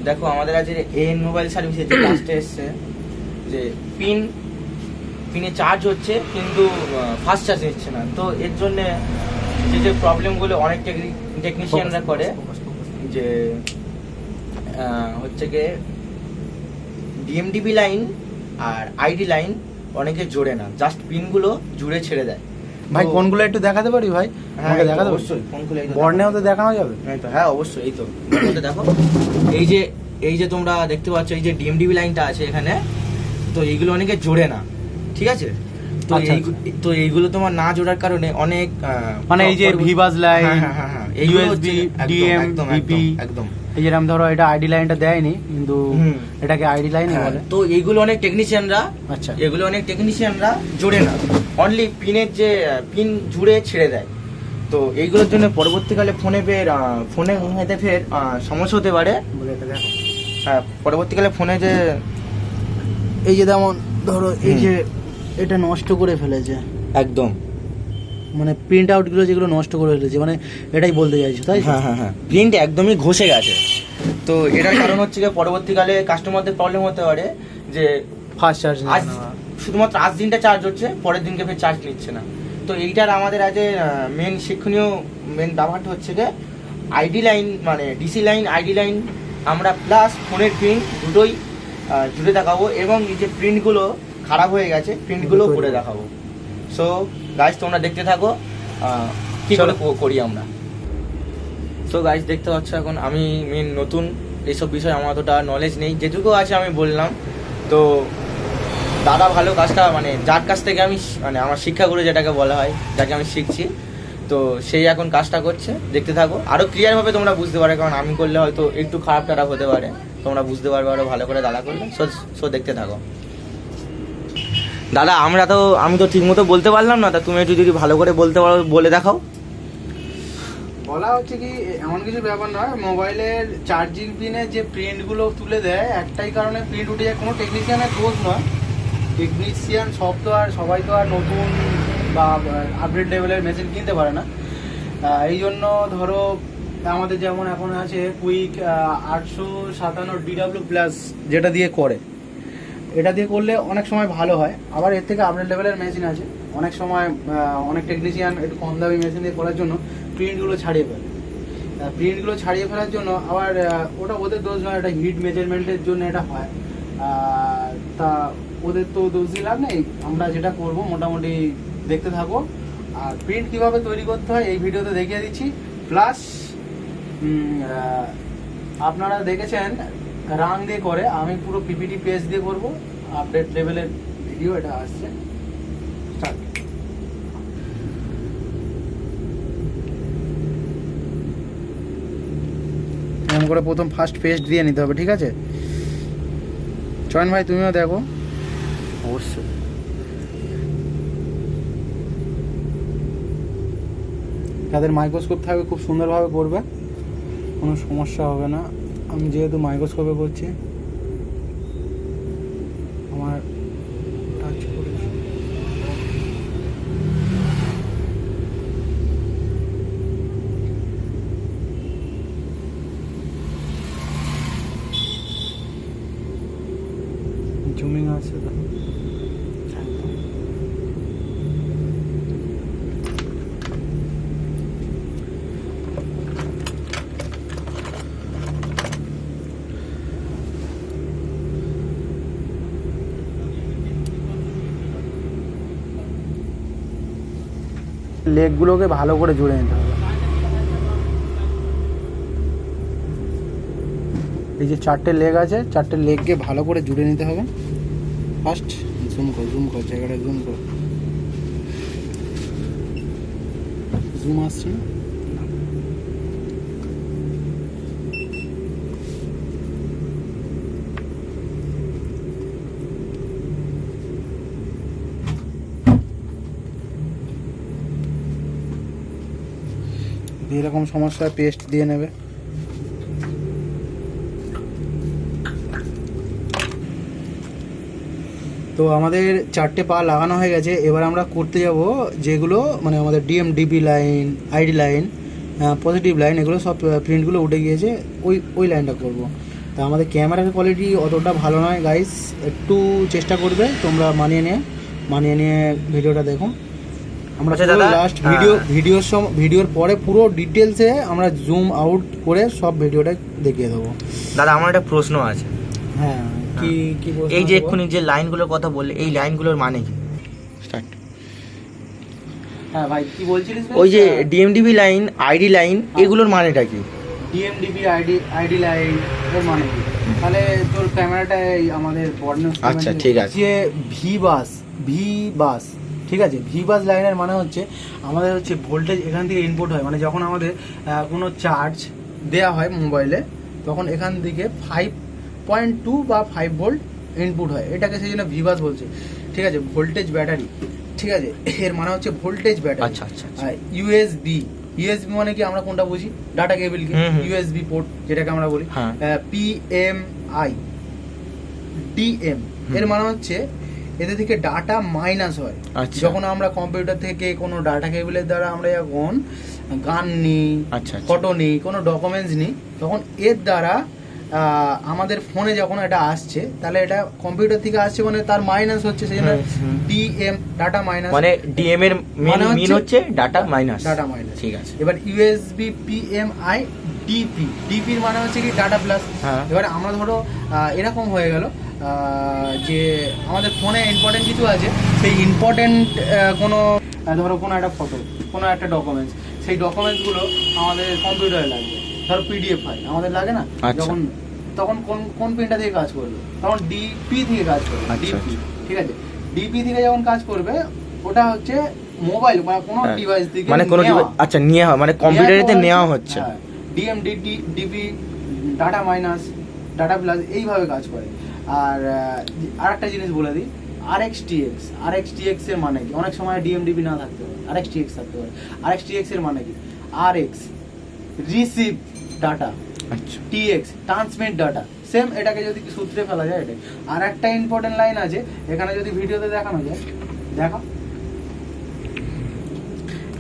দেখো আমাদের আজ এএন মোবাইল সার্ভিসে যে লাস্টে এসছে যে পিনে চার্জ হচ্ছে কিন্তু ফাস্ট চার্জ নিচ্ছে না। তো এর জন্য যে প্রবলেমগুলো অনেক টেকনিশিয়ানরা করে যে হচ্ছে গিয়ে ডিএমডিবি লাইন আর আইডি লাইন অনেকে জোড়ে না, জাস্ট পিনগুলো জুড়ে ছেড়ে দেয়। ভাই কোনগুলো একটু দেখাতে পারি ভাই? হ্যাঁ দেখাতে অবশ্যই, কোনগুলো বর্ণেও তো দেখানো যাবে। হ্যাঁ অবশ্যই, এই তো দেখো এই যে তোমরা দেখতে পাচ্ছ এই যে ডিএমডিবি লাইনটা আছে এখানে, তো এইগুলো অনেকে জোড়ে না, ঠিক আছে? তো এইগুলো তোমার না জোড়ার কারণে অনেক মানে এই যে Vivas line, USB, DM, VP, একদম এই যেরকম ধরো এটা আইডি লাইনটা দেয়নি কিন্তু এটাকে আইডি লাইনই বলে। তো এইগুলো অনেক টেকনিশিয়ানরা জোড়ে না, অনলি পিনের যে পিন জুড়ে ছেড়ে দেয়। তো এইগুলোর জন্য পরবর্তীকালে ফোনে ফের সমস্যা হতে পারে। হ্যাঁ, পরবর্তীকালে ফোনে যে এই যে যেমন ধরো এই যে এটা নষ্ট করে ফেলেছে একদম, মানে প্রিন্ট আউটগুলো যেগুলো নষ্ট করে ফেলেছে, মানে এটাই বলতে চাইছো তাই? হ্যাঁ, প্রিন্ট একদমই ঘষে গেছে। তো এটার কারণ হচ্ছে যে পরবর্তীকালে কাস্টমারদের প্রবলেম হতে পারে যে ফাস্ট চার্জ আজ শুধুমাত্র আজ দিনটা চার্জ হচ্ছে, পরের দিনকে ফের চার্জ নিচ্ছে না। তো এইটার আমাদের আজ মেন শিক্ষণীয় ব্যাপারটা হচ্ছে যে আইডি লাইন মানে ডিসি লাইন, আইডি লাইন আমরা প্লাস ফোনের প্রিন্ট দুটোই জুড়ে দেখাবো, এবং এই যে প্রিন্টগুলো খারাপ হয়ে গেছে প্রিন্টগুলো করে দেখাবো। সো গাইজ তোমরা দেখতে থাকো কি করে করি আমরা। সো গাইজ দেখতে পাচ্ছ এখন আমি মেন নতুন, এইসব বিষয়ে আমার অতটা নলেজ নেই, যেটুকু আছে আমি বললাম। তো দাদা ভালো কাজটা মানে যার কাছ থেকে আমি মানে আমার শিক্ষাগুরু যেটাকে বলা হয়, যাকে আমি শিখছি, তো সেই এখন কাজটা করছে। দেখতে থাকো, আরও ক্লিয়ারভাবে তোমরা বুঝতে পারবে, কারণ আমি করলে হয়তো একটু খারাপ টারাপ হতে পারে, তোমরা বুঝতে পারবে আরও ভালো করে দাদা করলে। সো দেখতে থাকো। দাদা আমি তো ঠিক মতো বলতে পারলাম না, তা তুমি একটু যদি ভালো করে বলতে পারো বলে দেখাও। বলা হচ্ছে কি এমন কিছু ব্যাপার নয়, মোবাইলের চার্জিং পিনে যে প্রিন্টগুলো তুলে দেয় একটাই কারণে প্রিন্ট উঠে যায়, কোনো টেকনিশিয়ানের দোষ নয়। টেকনিশিয়ান সবাই তো আর নতুন বা আপডেট লেভেলের মেশিন কিনতে পারে না। এই জন্য ধরো আমাদের যেমন এখন আছে কুইক 857 DW প্লাস, যেটা দিয়ে করে, এটা দিয়ে করলে অনেক সময় ভালো হয়। আবার এর থেকে আপডেট লেভেলের মেশিন আছে, অনেক সময় অনেক টেকনিশিয়ান একটু কম দামি মেশিন দিয়ে করার জন্য প্রিন্টগুলো ছাড়িয়ে ফেলে। প্রিন্টগুলো ছাড়িয়ে ফেলার জন্য আবার ওটা ওদের দোষ নয়, এটা হিট মেজারমেন্টের জন্য এটা হয়। তা ওদের তো দোষ দিয়ে লাভ নেই, আমরা যেটা করব মোটামুটি দেখতে থাকো। আর প্রিন্ট কীভাবে তৈরি করতে হয় এই ভিডিওতে দেখিয়ে দিচ্ছি। প্লাস আপনারা দেখেছেন রাং দিয়ে করে, আমি পুরো পিপিটি পেজ দিয়ে করব। আপডেট লেভেলের ভিডিও এটা আসছে। স্টার্ট। এমন করে প্রথম ফার্স্ট পেস্ট দিয়ে নিতে হবে, ঠিক আছে? চয়ন ভাই তুমিও দেখো। অবশ্যই। তাদের মাইক্রোস্কোপ থাকবে খুব সুন্দরভাবে করবে, কোনো সমস্যা হবে না। আমি যেহেতু মাইক্রোস্কোপে করছি, আমার টাচ করেছি। জুমিং আছে তো লেগগুলোকে ভালো করে জুড়ে নিতে হবে। এই যে 4টে লেগ আছে, 4টে লেগকে ভালো করে জুড়ে নিতে হবে। ফার্স্ট জুম কর জায়গাটা জুম কর, জুম আসছে না? এরকম সমস্যা পেস্ট দিয়ে নেবে। তো আমাদের 4টে পা লাগানো হয়ে গেছে। এবার আমরা করতে যাব যেগুলো মানে আমাদের DMDB line, ID line, positive line, এগুলো সব প্রিন্টগুলো উঠে গিয়েছে, ওই লাইনটা করব। তা আমাদের ক্যামেরার কোয়ালিটি অতটা ভালো নয় গাইস, একটু চেষ্টা করবে তোমরা মানিয়ে নিয়ে ভিডিওটা দেখো। আমরা আচ্ছা দাদা, লাস্ট হ্যাঁ। ভিডিওর পরে পুরো ডিটেলসে আমরা জুম আউট করে সব ভিডিওটা দেখিয়ে দেবো। দাদা আমার একটা প্রশ্ন আছে। হ্যাঁ, কি কি বলছো? এই যে এক্ষুনি যে লাইনগুলোর কথা বললে, এই লাইনগুলোর মানে কি? স্টার্ট। হ্যাঁ ভাই, কি বলছিলিস? ওই যে ডিএমডিবি লাইন, আইডি লাইন, এগুলোর মানেটা কি? ডিএমডিবি আইডি লাইন এর মানে কি? তাহলে তোর ক্যামেরাটাই আমাদের বর্ণনা। আচ্ছা ঠিক আছে। যে ভি বাস ঠিক আছে, ভি বাস লাইনের মানে হচ্ছে আমাদের হচ্ছে ভোল্টেজ এখান থেকে ইনপুট হয়, মানে যখন আমাদের কোনো চার্জ দেয়া হয় মোবাইলে, তখন এখান থেকে 5.2 বা 5 ভোল্ট ইনপুট হয়, এটাকে সেই জন্য ভি বাস বলছে। ঠিক আছে, ভোল্টেজ ব্যাটারি, ঠিক আছে, এর মানে হচ্ছে ভোল্টেজ ব্যাটারি। আচ্ছা আচ্ছা। ইউএসবি মানে কি আমরা কোনটা বুঝি? ডাটা কেবল কি, হুম। ইউএসবি পোর্ট যেটাকে আমরা বলি। হ্যাঁ। পিএমআই ডিএম এর মানে হচ্ছে এদের থেকে ডাটা মাইনাস হয়। আচ্ছা। যখন আমরা কম্পিউটার থেকে কোনো ডাটা কেবলের দ্বারা আমরা যখন গান নিই, আচ্ছা, আচ্ছা। ফটো নিই, কোনো ডকুমেন্টস নিই, তখন এর দ্বারা আমাদের ফোনে যখন এটা আসছে, তাহলে এটা কম্পিউটার থেকে আসছে, মানে তার মাইনাস হচ্ছে, সেই জন্য ডিএম ডাটা মাইনাস। মানে ডিএম এর মিন হচ্ছে ডাটা মাইনাস। ডাটা মাইনাস, ঠিক আছে। এবার ইউএসবি পিএমআই ডিপির মানে হচ্ছে কি ডাটা প্লাস। এবার আমরা ধরো এরকম হয়ে গেল যে আমাদের ফোনে ইম্পর্টেন্ট কিছু আছে, সেই ইম্পর্টেন্ট কোনো ধরো কোনো একটা ফটো, কোনো একটা ডকুমেন্টস, সেই ডকুমেন্টসগুলো আমাদের কম্পিউটারে লাগবে। ধরো পিডিএফ ফাইল আমাদের লাগে না, যখন তখন কোন পিনটা থেকে কাজ করবে? তখন ডিপি থেকে কাজ করবে। ডিপি, ঠিক আছে, ডিপি থেকে যখন কাজ করবে, ওটা হচ্ছে মোবাইল বা কোনো ডিভাইস থেকে, মানে কোনো আচ্ছা নিয়ে হয়, মানে কম্পিউটারেতে নেওয়া হচ্ছে। DP data minus data plus এইভাবে কাজ করে। আর আরেকটা জিনিস বলে দিই, আরএক্সটিএক্স এর মানে কি? অনেক সময় ডিএমডিবি না থাকতে পারে, আরএক্সটিএক্স থাকতে পারে। আরএক্সটিএক্স এর মানে কি? আরএক্স রিসিভ ডাটা, আচ্ছা, টিএক্স ট্রান্সমিট ডাটা। সেম এটাকে যদি সূত্রে ফেলা যায় এটাই। আর একটা ইম্পর্টেন্ট লাইন আছে এখানে, যদি ভিডিওতে দেখানো যায়, দেখো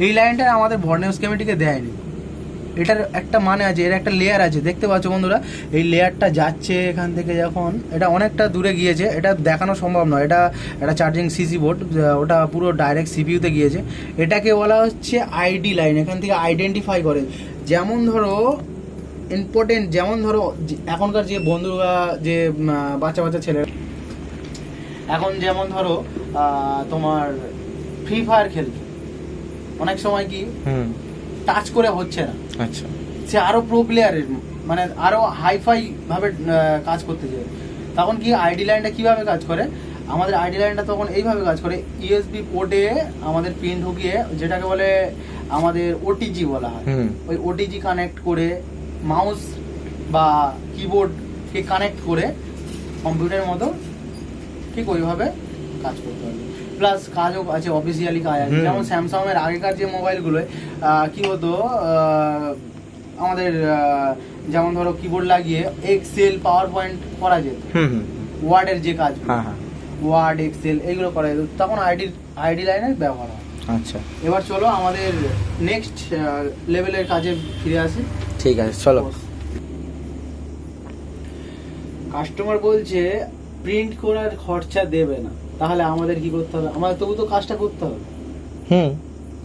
এই লাইনটা আমাদের বর্ণেল স্কিমেটিকে দেয়নি। এটার একটা মানে আছে, এর একটা লেয়ার আছে, দেখতে পাচ্ছ বন্ধুরা, এই লেয়ারটা যাচ্ছে এখান থেকে, যখন এটা অনেকটা দূরে গিয়েছে, এটা দেখানো সম্ভব নয়, এটা একটা চার্জিং সিসি বোর্ড, ওটা পুরো ডাইরেক্ট সিপিইউতে গিয়েছে। এটাকে বলা হচ্ছে আইডি লাইন, এখান থেকে আইডেন্টিফাই করে। যেমন ধরো ইম্পর্টেন্ট, যেমন ধরো এখনকার যে বন্ধুরা, যে বাচ্চা ছেলেরা এখন, যেমন ধরো তোমার ফ্রি ফায়ার খেলবে, অনেক সময় কি টাচ করে হচ্ছে না, আচ্ছা, সে আরো প্রো প্লেয়ারের, মানে আরো হাইফাই ভাবে কাজ করতে চায়, তখন কি আইডি লাইনটা কিভাবে কাজ করে? আমাদের আইডি লাইনটা তখন এইভাবে কাজ করে, ইউএসবি পোর্টে আমাদের পিন ঢুকিয়ে, যেটাকে বলে আমাদের ওটিজি বলা হয়, ওই ওটিজি কানেক্ট করে মাউস বা কিবোর্ডকে কানেক্ট করে কম্পিউটারের মতো ঠিক ওইভাবে কাজ করতে হবে। প্লাস কাজও আছে, অফিসিয়ালি কাজ আছে, যেমন স্যামসাং এর আগেকার যে মোবাইলগুলোয় কি হতো, আমাদের যেমন ধরো কিবোর্ড লাগিয়ে এক্সেল পাওয়ার পয়েন্ট করা যেত, ওয়ার্ডের যে কাজ, ওয়ার্ড এক্সেল এইগুলো করা যেত, তখন আইডি লাইনের ব্যবহার হয়। আচ্ছা, এবার চলো আমাদের নেক্সট লেভেলের কাজে ফিরে আসি। ঠিক আছে, চলো। কাস্টমার বলছে প্রিন্ট করার খরচা দেবে না, তাহলে আমাদের কি করতে হবে? আমাদের তবু তো কাজটা করতে হবে,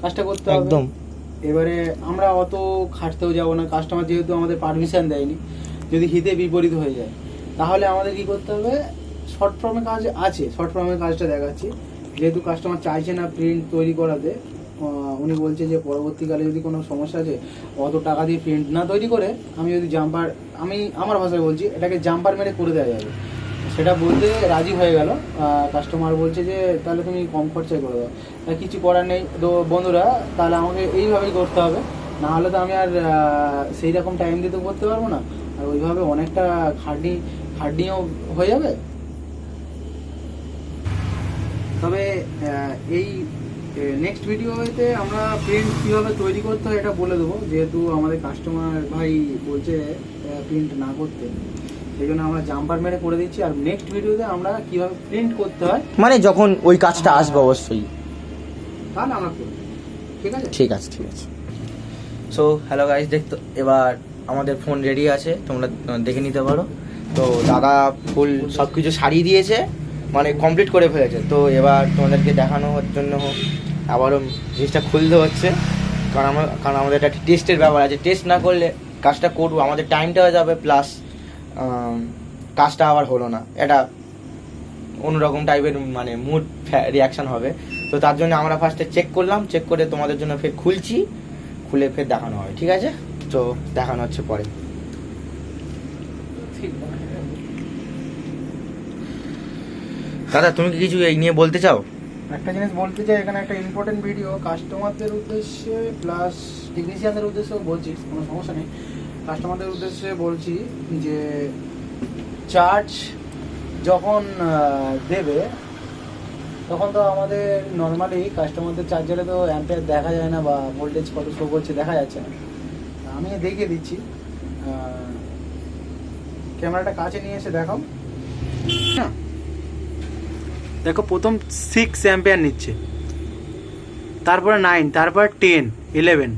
কাজটা করতে হবে একদম। এবারে আমরা অত খাটতেও যাব না, কাস্টমার যেহেতু আমাদের পারমিশন দেয়নি, যদি হিতে বিপরীত হয়ে যায়, তাহলে আমাদের কি করতে হবে? শর্ট ফর্মে কাজ আছে, শর্ট ফর্মের কাজটা দেখাচ্ছি। যেহেতু কাস্টমার চাইছে না প্রিন্ট তৈরি করাতে, উনি বলছে যে পরবর্তীকালে যদি কোনো সমস্যা আছে, অত টাকা দিয়ে প্রিন্ট না তৈরি করে আমি যদি জাম্পার, আমি আমার ভাষায় বলছি, এটাকে জাম্পার মেরে করে দেওয়া যাবে, সেটা বলতে রাজি হয়ে গেল। কাস্টমার বলছে যে তাহলে তুমি কম খরচায় করে দাও, কিছু করার নেই তো বন্ধুরা, তাহলে আমাকে এইভাবেই করতে হবে, না হলে তো আমি আর সেই রকম টাইম দিতে করতে পারবো না, আর ওইভাবে অনেকটা খাটনিও হয়ে যাবে। তবে এই নেক্সট ভিডিওতে আমরা প্রিন্ট কীভাবে তৈরি করতে হয় এটা বলে দেবো, যেহেতু আমাদের কাস্টমার ভাই বলছে প্রিন্ট না করতে, সেই জন্য আমরা জাম্পার মেরে করে দিচ্ছি। আর নেক্সট ভিডিওতে আমরা কিভাবে প্রিন্ট করতে হয়, মানে যখন ওই কাজটা আসবে অবশ্যই, তাহলে আমরা করব। ঠিক আছে, ঠিক আছে, ঠিক আছে। সো হ্যালো গাইস, দেখতো এবার আমাদের ফোন রেডি আছে, তোমরা দেখে নিতে পারো। তো দাদা ফুল সব কিছু সারিয়ে দিয়েছে, মানে কমপ্লিট করে ফেলেছে। তো এবার তোমাদেরকে দেখানোর জন্য আবারও জিনিসটা খুলতে হচ্ছে, কারণ আমাদের একটা টেস্টের ব্যাপার আছে। টেস্ট না করলে কাজটা করবো, আমাদের টাইমটা হয়ে যাবে, প্লাস কাজটা আবার হলো না, এটা অন্যরকম টাইপের মানে মুড রিয়াকশান হবে। তো তার জন্য আমরা ফার্স্টে চেক করলাম, চেক করে তোমাদের জন্য ফের খুলছি, খুলে ফের দেখানো হবে, ঠিক আছে? তো দেখানো হচ্ছে পরে। দাদা তুমি কি কিছু এই নিয়ে বলতে চাও? একটা জিনিস বলতে চাই, এখানে একটা ইম্পর্টেন্ট ভিডিও কাস্টমারদের উদ্দেশ্যে প্লাস টেকনিশিয়ানদের উদ্দেশ্যেও বলছি, কোনো সমস্যা নেই। কাস্টমারদের উদ্দেশ্যে বলছি যে চার্জ যখন দেবে তখন তো আমাদের নর্মালি কাস্টমারদের চার্জারে তো অ্যাম্পিয়ার দেখা যায় না বা ভোল্টেজ কত শো করছে দেখা যাচ্ছে না। আমি দেখিয়ে দিচ্ছি, ক্যামেরাটা কাছে নিয়ে এসে দেখাও। দেখো প্রথম 6 অ্যাম্পিয়ার নিচ্ছে, তারপরে 9, তারপর 10, 11।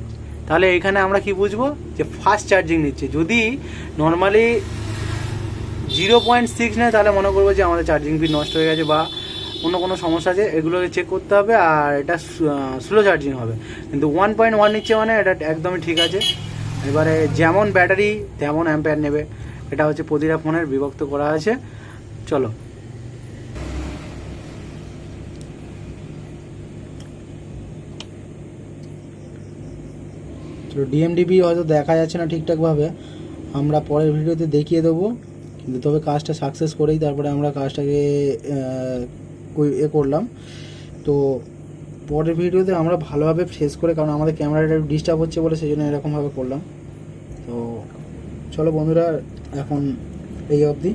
তাহলে এখানে আমরা কি বুঝবো যে ফাস্ট চার্জিং নিচ্ছে। যদি নর্মালি 0.6 নেয় তাহলে মনে করবো যে আমাদের চার্জিং পিন নষ্ট হয়ে গেছে বা অন্য কোনো সমস্যা আছে, এগুলোকে চেক করতে হবে। আর এটা স্লো চার্জিং হবে, কিন্তু 1.1 নিচ্ছে মানে এটা একদমই ঠিক আছে। এবারে যেমন ব্যাটারি তেমন অ্যাম্পিয়ার নেবে, এটা হচ্ছে প্রতিটা ফোনের বিভক্ত করা আছে। চলো ডিএমডিপি হয়তো দেখা যাচ্ছে না ঠিকঠাকভাবে, আমরা পরের ভিডিওতে দেখিয়ে দেবো। কিন্তু তবে কাজটা সাকসেস করেই তারপরে আমরা কাজটাকে করলাম। তো পরের ভিডিওতে আমরা ভালোভাবে ফেস করে, কারণ আমাদের ক্যামেরাটা ডিস্টার্ব হচ্ছে বলে সেই জন্য এরকমভাবে করলাম। তো চলো বন্ধুরা, এখন এই অবধি।